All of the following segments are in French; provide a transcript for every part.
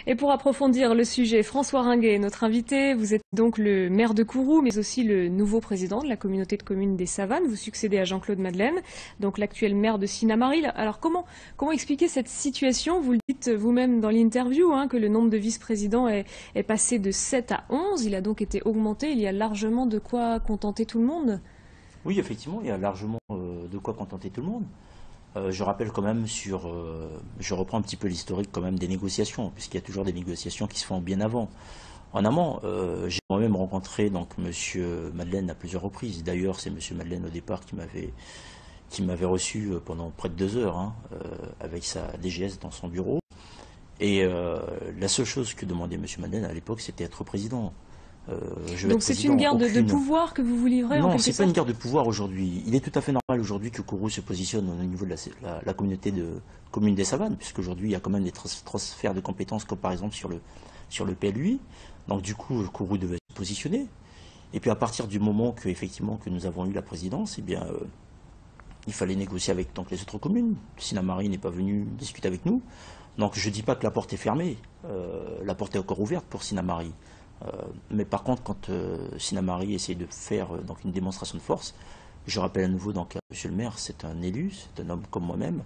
Et pour approfondir le sujet, François Ringuet est notre invité. Vous êtes donc le maire de Kourou, mais aussi le nouveau président de la communauté de communes des Savanes. Vous succédez à Jean-Claude Madeleine, donc l'actuel maire de Sinnamary. Alors comment expliquer cette situation? Vous le dites vous-même dans l'interview, que le nombre de vice-présidents est passé de 7 à 11. Il a donc été augmenté. Il y a largement de quoi contenter tout le monde. Oui, effectivement, il y a largement de quoi contenter tout le monde. Je rappelle quand même je reprends un petit peu l'historique quand même des négociations, puisqu'il y a toujours des négociations qui se font bien avant. En amont, j'ai moi-même rencontré donc Monsieur Madeleine à plusieurs reprises. D'ailleurs, c'est Monsieur Madeleine au départ qui m'avait reçu pendant près de 2 heures avec sa DGS dans son bureau. Et la seule chose que demandait Monsieur Madeleine à l'époque, c'était être président. Donc c'est une guerre de pouvoir que vous vous livrez? Non, c'est pas une guerre de pouvoir aujourd'hui. Il est tout à fait normal aujourd'hui que Kourou se positionne au niveau de la communauté de communes des Savanes, puisqu'aujourd'hui il y a quand même des transferts de compétences, comme par exemple sur le PLUI. Donc du coup, Kourou devait se positionner. Et puis à partir du moment que nous avons eu la présidence, il fallait négocier avec donc, les autres communes. Sinnamary n'est pas venu discuter avec nous. Donc je ne dis pas que la porte est fermée. La porte est encore ouverte pour Sinnamary. Mais par contre, quand Sinnamary essaie de faire donc une démonstration de force, je rappelle à nouveau donc à Monsieur le maire, c'est un élu, c'est un homme comme moi-même.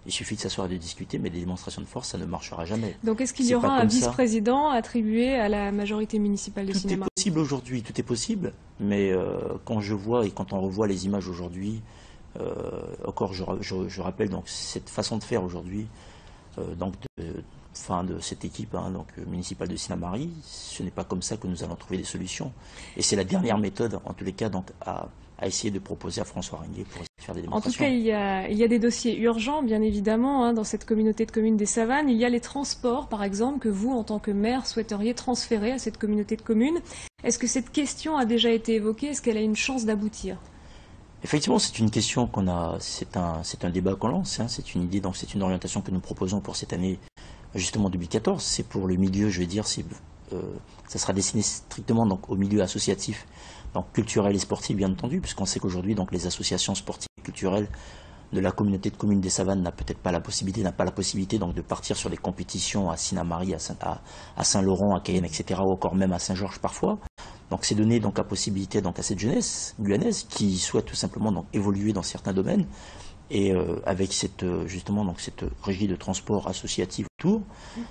Il suffit de s'asseoir et de discuter, mais des démonstrations de force, ça ne marchera jamais. Donc est-ce qu'il y aura un vice-président attribué à la majorité municipale de Sinnamary? Tout est possible aujourd'hui, tout est possible. Mais quand je vois et quand on revoit les images aujourd'hui, encore je rappelle donc cette façon de faire aujourd'hui, de cette équipe municipale de Sinnamary, ce n'est pas comme ça que nous allons trouver des solutions. Et c'est la dernière méthode, en tous les cas, donc, à essayer de proposer à François Ringuet pour essayer de faire des démonstrations. En tout cas, il y a des dossiers urgents, bien évidemment, dans cette communauté de communes des Savanes. Il y a les transports, par exemple, que vous, en tant que maire, souhaiteriez transférer à cette communauté de communes. Est-ce que cette question a déjà été évoquée? Est-ce qu'elle a une chance d'aboutir? Effectivement, c'est une question qu'on a, c'est un débat qu'on lance, c'est une idée, donc c'est une orientation que nous proposons pour cette année, justement 2014. C'est pour le milieu, je vais dire, ça sera destiné strictement donc au milieu associatif, donc culturel et sportif, bien entendu, puisqu'on sait qu'aujourd'hui donc les associations sportives et culturelles de la communauté de communes des Savanes n'a pas la possibilité donc de partir sur des compétitions à Sinnamary, à Saint-Laurent, à Cayenne, etc., ou encore même à Saint-Georges parfois. Donc c'est donner donc la possibilité donc à cette jeunesse guyanaise qui souhaite tout simplement donc évoluer dans certains domaines et avec cette régie de transport associative autour,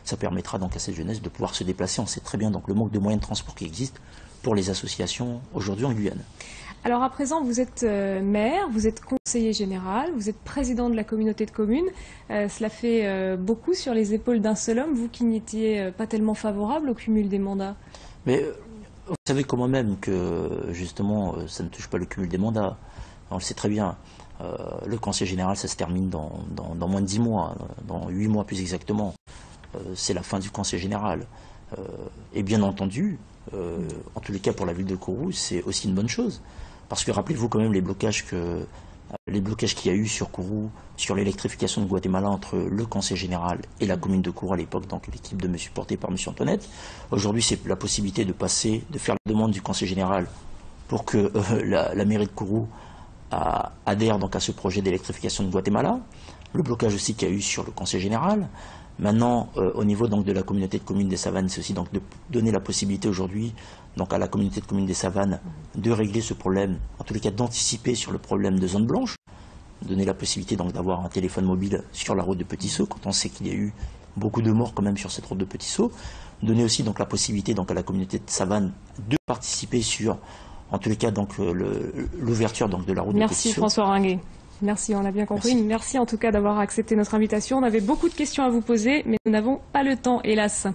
ça permettra donc à cette jeunesse de pouvoir se déplacer. On sait très bien donc le manque de moyens de transport qui existe pour les associations aujourd'hui en Guyane. Alors à présent, vous êtes maire, vous êtes conseiller général, vous êtes président de la communauté de communes. Cela fait beaucoup sur les épaules d'un seul homme, vous qui n'étiez pas tellement favorable au cumul des mandats. Mais vous savez comme moi-même que justement ça ne touche pas le cumul des mandats. On le sait très bien. Le conseil général, ça se termine dans moins de 10 mois, dans 8 mois plus exactement. C'est la fin du conseil général. Et bien entendu, en tous les cas pour la ville de Kourou, c'est aussi une bonne chose. Parce que rappelez-vous quand même les blocages qu'il y a eu sur Kourou, sur l'électrification de Guatemala entre le conseil général et la commune de Kourou à l'époque, donc l'équipe portée par M. Antoinette. Aujourd'hui, c'est la possibilité de faire la demande du conseil général pour que la mairie de Kourou adhère donc à ce projet d'électrification de Guatemala. Le blocage aussi qu'il y a eu sur le conseil général. Maintenant, au niveau donc de la communauté de communes des Savanes, c'est aussi donc de donner la possibilité aujourd'hui donc à la communauté de communes des Savanes de régler ce problème, en tous les cas d'anticiper sur le problème de zone blanche, donner la possibilité donc d'avoir un téléphone mobile sur la route de Petit-Saut, quand on sait qu'il y a eu beaucoup de morts quand même sur cette route de Petit-Saut, donner aussi donc la possibilité donc à la communauté de Savanes de participer sur, en tous les cas donc l'ouverture donc de la route de Petit-Saut. Merci François Ringuet. Merci, on a bien compris. Merci en tout cas d'avoir accepté notre invitation. On avait beaucoup de questions à vous poser, mais nous n'avons pas le temps, hélas.